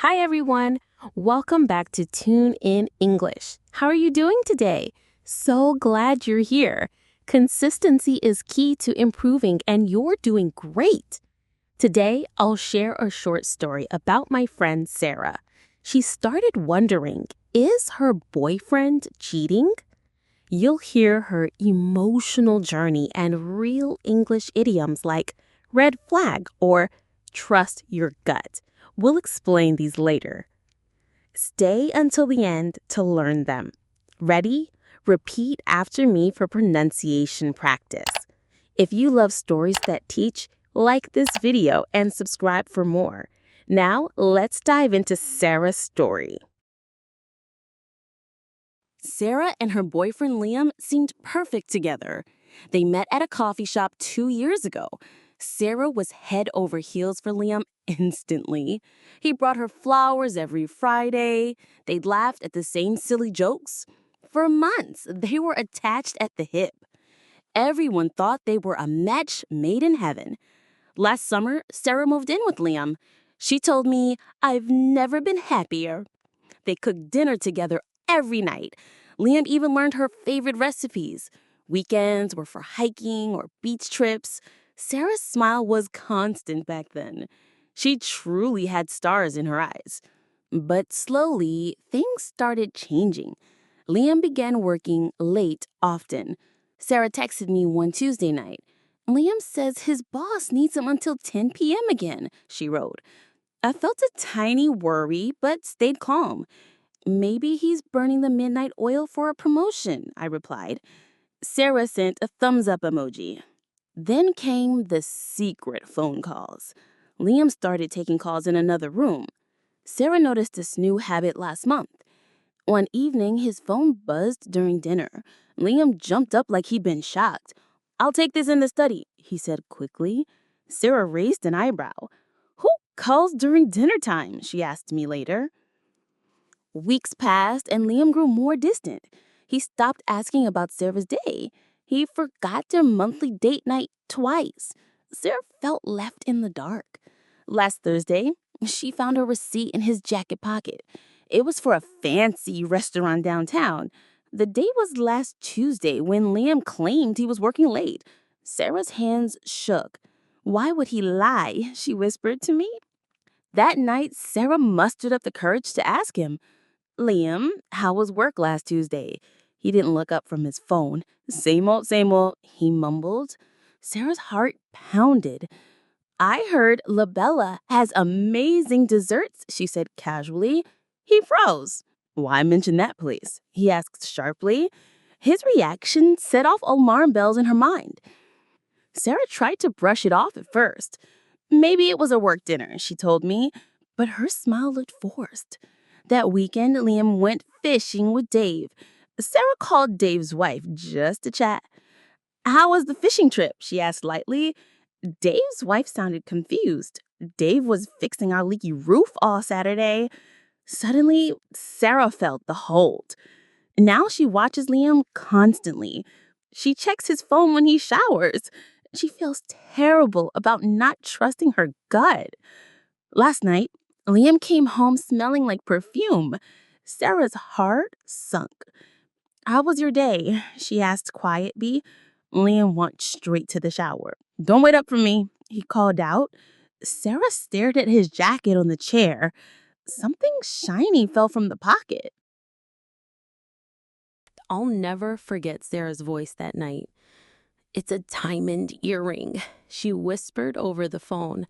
Hi, everyone. Welcome back to Tune in English. How are you doing today? So glad you're here. Consistency is key to improving, and you're doing great. Today, I'll share a short story about my friend Sarah. She started wondering, is her boyfriend cheating? You'll hear her emotional journey and real English idioms like red flag or trust your gut. We'll explain these later. Stay until the end to learn them. Ready? Repeat after me for pronunciation practice. If you love stories that teach, like this video and subscribe for more. Now, let's dive into Sarah's story. Sarah and her boyfriend Liam seemed perfect together. They met at a coffee shop 2 years ago. Sarah was head over heels for Liam instantly. He brought her flowers every Friday. They'd laughed at the same silly jokes. For months, they were attached at the hip. Everyone thought they were a match made in heaven. Last summer, Sarah moved in with Liam. She told me, "I've never been happier." They cooked dinner together every night. Liam even learned her favorite recipes. Weekends were for hiking or beach trips. Sarah's smile was constant back then. She truly had stars in her eyes. But slowly, things started changing. Liam began working late often. Sarah texted me one Tuesday night. "Liam says his boss needs him until 10 p.m. again," she wrote. I felt a tiny worry, but stayed calm. "Maybe he's burning the midnight oil for a promotion," I replied. Sarah sent a thumbs up emoji. Then came the secret phone calls. Liam started taking calls in another room. Sarah noticed this new habit last month. One evening, his phone buzzed during dinner. Liam jumped up like he'd been shocked. "I'll take this in the study," he said quickly. Sarah raised an eyebrow. "Who calls during dinner time?" she asked me later. Weeks passed and Liam grew more distant. He stopped asking about Sarah's day. He forgot their monthly date night twice. Sarah felt left in the dark. Last Thursday, she found a receipt in his jacket pocket. It was for a fancy restaurant downtown. The date was last Tuesday when Liam claimed he was working late. Sarah's hands shook. "Why would he lie?" she whispered to me. That night, Sarah mustered up the courage to ask him, "Liam, how was work last Tuesday?" He didn't look up from his phone. Same old," he mumbled. Sarah's heart pounded. "I heard Labella has amazing desserts," she said casually. He froze. "Why mention that place?" he asked sharply. His reaction set off alarm bells in her mind. Sarah tried to brush it off at first. "Maybe it was a work dinner," she told me, but her smile looked forced. That weekend, Liam went fishing with Dave. Sarah called Dave's wife just to chat. "How was the fishing trip?" she asked lightly. Dave's wife sounded confused. "Dave was fixing our leaky roof all Saturday." Suddenly, Sarah felt the hold. Now she watches Liam constantly. She checks his phone when he showers. She feels terrible about not trusting her gut. Last night, Liam came home smelling like perfume. Sarah's heart sunk. "How was your day?" she asked quietly. Liam went straight to the shower. "Don't wait up for me," he called out. Sarah stared at his jacket on the chair. Something shiny fell from the pocket. I'll never forget Sarah's voice that night. "It's a diamond earring," she whispered over the phone.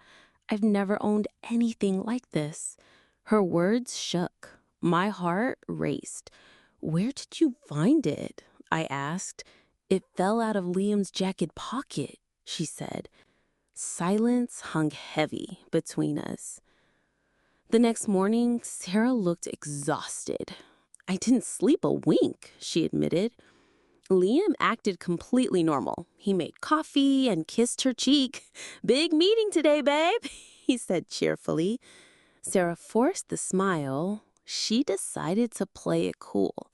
"I've never owned anything like this." Her words shook. My heart raced. "Where did you find it?" I asked. "It fell out of Liam's jacket pocket," she said. Silence hung heavy between us. The next morning, Sarah looked exhausted. "I didn't sleep a wink," she admitted. Liam acted completely normal. He made coffee and kissed her cheek. "Big meeting today, babe," he said cheerfully. Sarah forced the smile. She decided to play it cool.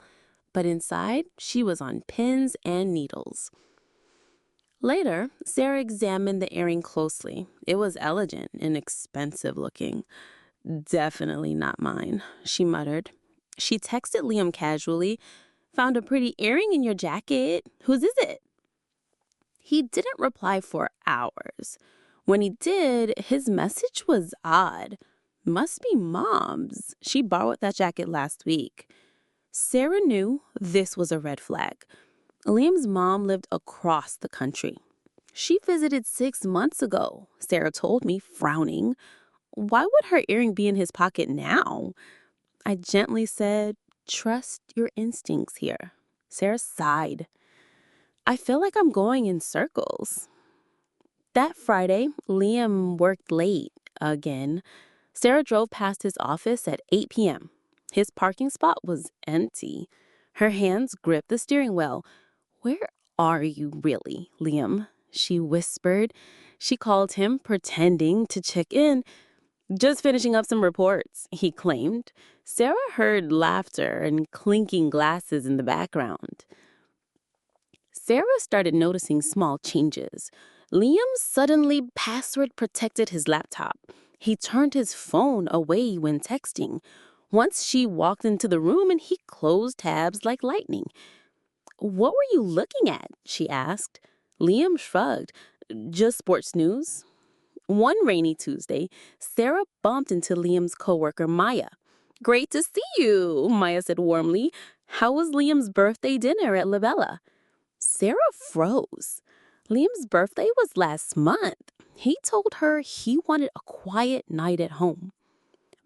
But inside, she was on pins and needles. Later, Sarah examined the earring closely. It was elegant and expensive looking. Definitely not mine, she muttered. She texted Liam casually. Found a pretty earring in your jacket. Whose is it? He didn't reply for hours. When he did, his message was odd. Must be Mom's. She borrowed that jacket last week. Sarah knew this was a red flag. Liam's mom lived across the country. She visited 6 months ago, Sarah told me, frowning. Why would her earring be in his pocket now? I gently said, trust your instincts here. Sarah sighed. I feel like I'm going in circles. That Friday, Liam worked late again. Sarah drove past his office at 8 p.m. His parking spot was empty. Her hands gripped the steering wheel. Where are you really, Liam? She whispered. She called him, pretending to check in. Just finishing up some reports, he claimed. Sarah heard laughter and clinking glasses in the background. Sarah started noticing small changes. Liam suddenly password protected his laptop. He turned his phone away when texting. Once she walked into the room and he closed tabs like lightning. What were you looking at? She asked. Liam shrugged. Just sports news. One rainy Tuesday, Sarah bumped into Liam's coworker, Maya. Great to see you, Maya said warmly. How was Liam's birthday dinner at La Bella? Sarah froze. Liam's birthday was last month. He told her he wanted a quiet night at home.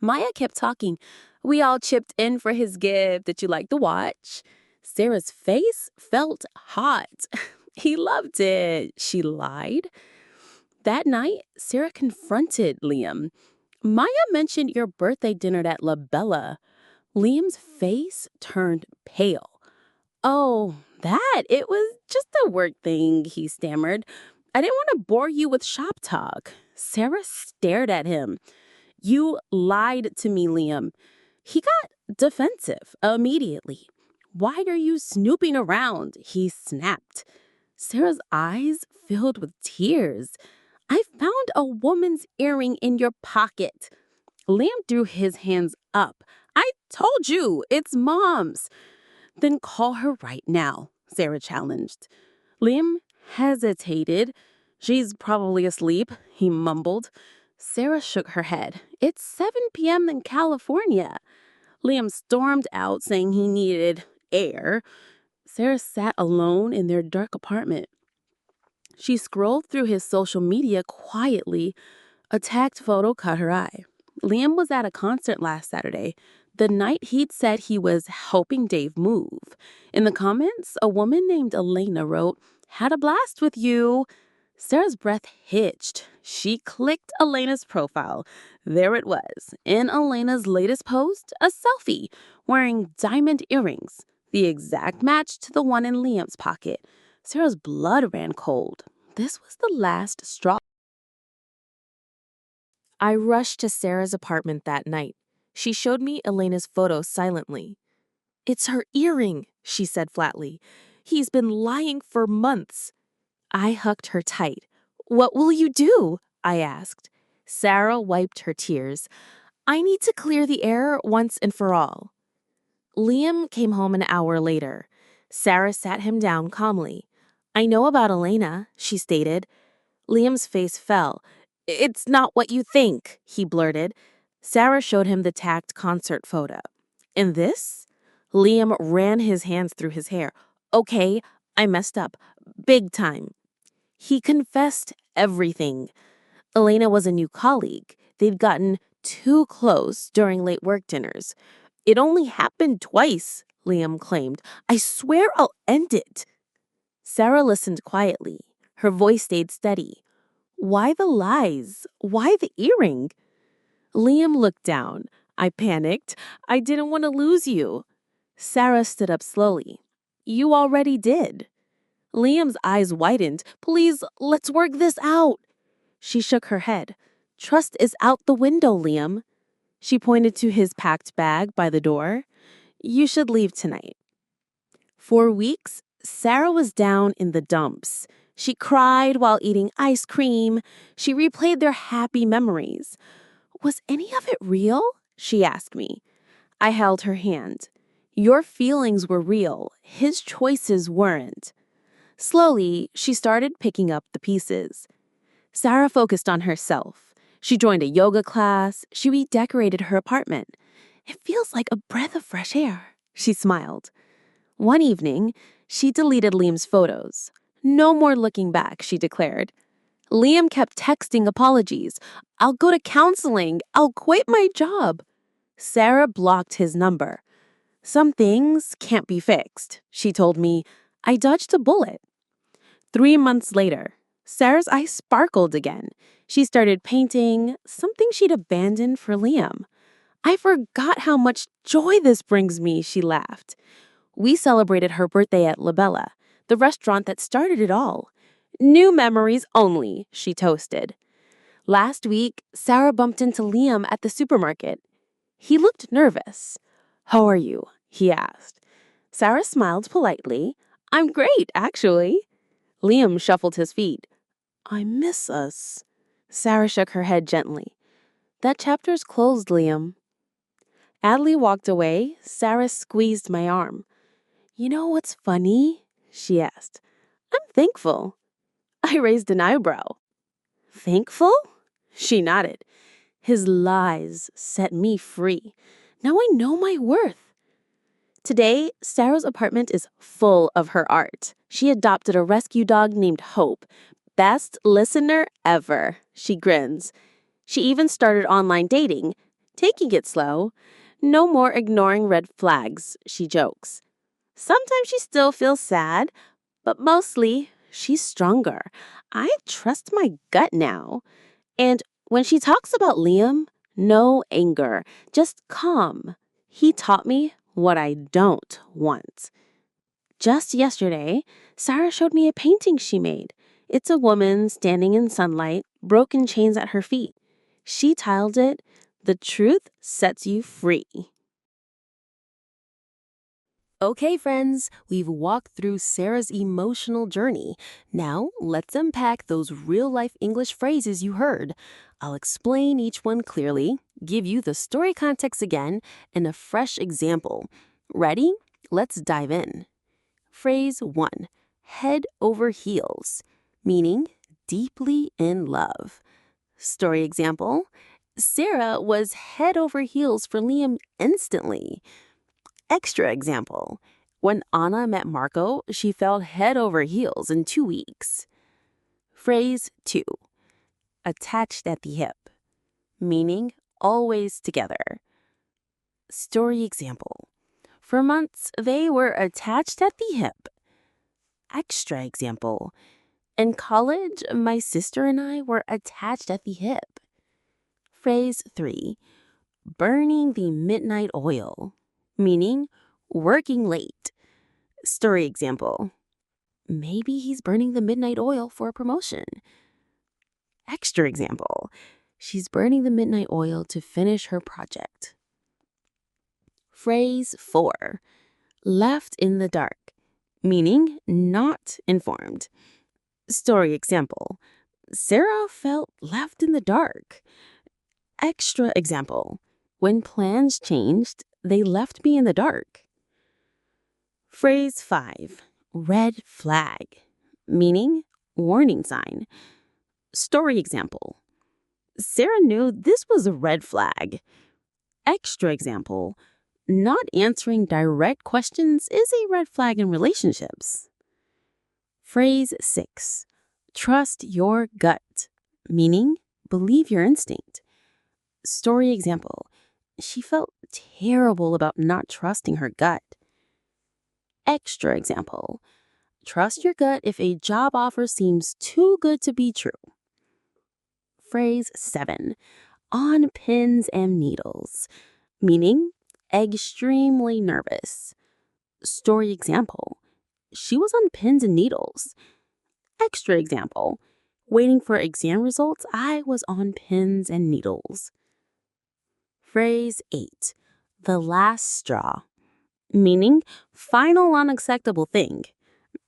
Maya kept talking. We all chipped in for his gift that you like to watch. Sarah's face felt hot. He loved it, she lied. That night, Sarah confronted Liam. Maya mentioned your birthday dinner at La Bella. Liam's face turned pale. Oh, that? It was just a work thing, he stammered. I didn't want to bore you with shop talk. Sarah stared at him. You lied to me, Liam. He got defensive immediately. Why are you snooping around? He snapped. Sarah's eyes filled with tears. I found a woman's earring in your pocket. Liam threw his hands up. I told you, it's Mom's. Then call her right now, Sarah challenged. Liam hesitated. She's probably asleep, he mumbled. Sarah shook her head. It's 7 p.m. in California. Liam stormed out, saying he needed air. Sarah sat alone in their dark apartment. She scrolled through his social media quietly. A tagged photo caught her eye. Liam was at a concert last Saturday, the night he'd said he was helping Dave move. In the comments, a woman named Elena wrote, Had a blast with you. Sarah's breath hitched. She clicked Elena's profile. There it was, in Elena's latest post, a selfie, wearing diamond earrings, the exact match to the one in Liam's pocket. Sarah's blood ran cold. This was the last straw. I rushed to Sarah's apartment that night. She showed me Elena's photo silently. It's her earring, she said flatly. He's been lying for months. I hugged her tight. What will you do? I asked. Sarah wiped her tears. I need to clear the air once and for all. Liam came home an hour later. Sarah sat him down calmly. I know about Elena, she stated. Liam's face fell. It's not what you think, he blurted. Sarah showed him the tagged concert photo. And this? Liam ran his hands through his hair. Okay, I messed up. Big time. He confessed everything. Elena was a new colleague. They'd gotten too close during late work dinners. It only happened twice, Liam claimed. I swear I'll end it. Sarah listened quietly. Her voice stayed steady. Why the lies? Why the earring? Liam looked down. I panicked. I didn't want to lose you. Sarah stood up slowly. You already did. Liam's eyes widened. Please, let's work this out. She shook her head. Trust is out the window, Liam. She pointed to his packed bag by the door. You should leave tonight. For weeks, Sarah was down in the dumps. She cried while eating ice cream. She replayed their happy memories. Was any of it real? She asked me. I held her hand. Your feelings were real. His choices weren't. Slowly, she started picking up the pieces. Sarah focused on herself. She joined a yoga class. She redecorated her apartment. It feels like a breath of fresh air, she smiled. One evening, she deleted Liam's photos. No more looking back, she declared. Liam kept texting apologies. I'll go to counseling. I'll quit my job. Sarah blocked his number. Some things can't be fixed, she told me. I dodged a bullet. 3 months later, Sarah's eyes sparkled again. She started painting, something she'd abandoned for Liam. I forgot how much joy this brings me, she laughed. We celebrated her birthday at La Bella, the restaurant that started it all. New memories only, she toasted. Last week, Sarah bumped into Liam at the supermarket. He looked nervous. How are you? He asked. Sarah smiled politely. I'm great, actually. Liam shuffled his feet. I miss us. Sarah shook her head gently. That chapter's closed, Liam. Adley walked away. Sarah squeezed my arm. You know what's funny? She asked. I'm thankful. I raised an eyebrow. Thankful? She nodded. His lies set me free. Now I know my worth. Today, Sarah's apartment is full of her art. She adopted a rescue dog named Hope. Best listener ever, she grins. She even started online dating, taking it slow. No more ignoring red flags, she jokes. Sometimes she still feels sad, but mostly she's stronger. I trust my gut now. And when she talks about Liam, no anger, just calm. He taught me what I don't want. Just yesterday, Sarah showed me a painting she made. It's a woman standing in sunlight, broken chains at her feet. She tiled it, "The truth sets you free." Okay, friends, we've walked through Sarah's emotional journey. Now, let's unpack those real-life English phrases you heard. I'll explain each one clearly, give you the story context again, and a fresh example. Ready? Let's dive in. Phrase 1. Head over heels, meaning deeply in love. Story example. Sarah was head over heels for Liam instantly. Extra example. When Anna met Marco, she fell head over heels in 2 weeks. Phrase 2. Attached at the hip, meaning always together. Story example. For months, they were attached at the hip. Extra example. In college, my sister and I were attached at the hip. Phrase 3. Burning the midnight oil, meaning working late. Story example. Maybe he's burning the midnight oil for a promotion. Extra example. She's burning the midnight oil to finish her project. Phrase 4. Left in the dark, meaning not informed. Story example. Sarah felt left in the dark. Extra example. When plans changed, they left me in the dark. Phrase 5. Red flag, meaning warning sign. Story example. Sarah knew this was a red flag. Extra example. Not answering direct questions is a red flag in relationships. Phrase 6. Trust your gut, meaning believe your instinct. Story example. She felt terrible about not trusting her gut. Extra example. Trust your gut if a job offer seems too good to be true. Phrase 7. On pins and needles, meaning extremely nervous. Story example. She was on pins and needles. Extra example. Waiting for exam results, I was on pins and needles. Phrase 8. The last straw, meaning final unacceptable thing.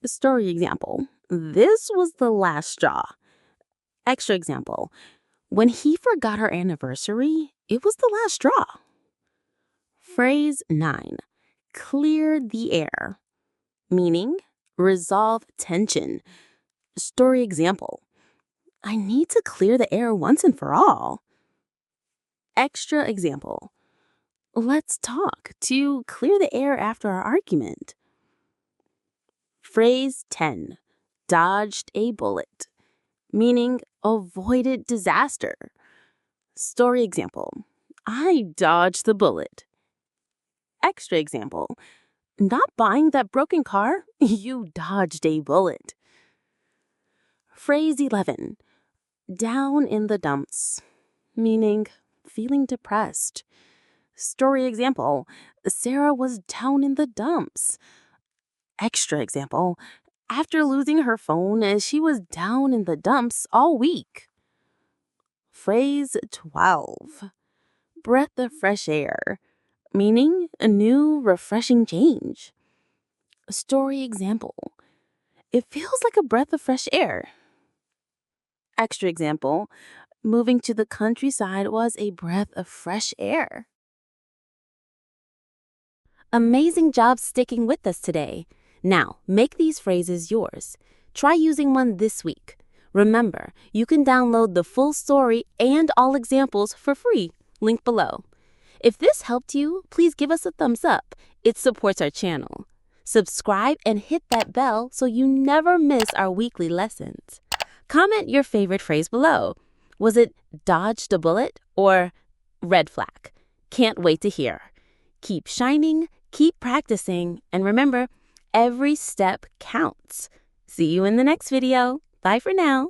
Story example. This was the last straw. Extra example. When he forgot her anniversary, it was the last straw. Phrase 9. Clear the air. Meaning, resolve tension. Story example. I need to clear the air once and for all. Extra example. Let's talk to clear the air after our argument. Phrase 10. Dodged a bullet. Meaning, avoided disaster. Story example. I dodged the bullet. Extra example. Not buying that broken car? You dodged a bullet. Phrase 11. Down in the dumps. Meaning, feeling depressed. Story example. Sarah was down in the dumps. Extra example. After losing her phone, she was down in the dumps all week. Phrase 12. Breath of fresh air. Meaning, a new, refreshing change. Story example. It feels like a breath of fresh air. Extra example. Moving to the countryside was a breath of fresh air. Amazing job sticking with us today. Now, make these phrases yours. Try using one this week. Remember, you can download the full story and all examples for free. Link below. If this helped you, please give us a thumbs up. It supports our channel. Subscribe and hit that bell so you never miss our weekly lessons. Comment your favorite phrase below. Was it dodged a bullet or red flag? Can't wait to hear. Keep shining, keep practicing, and remember, every step counts. See you in the next video. Bye for now.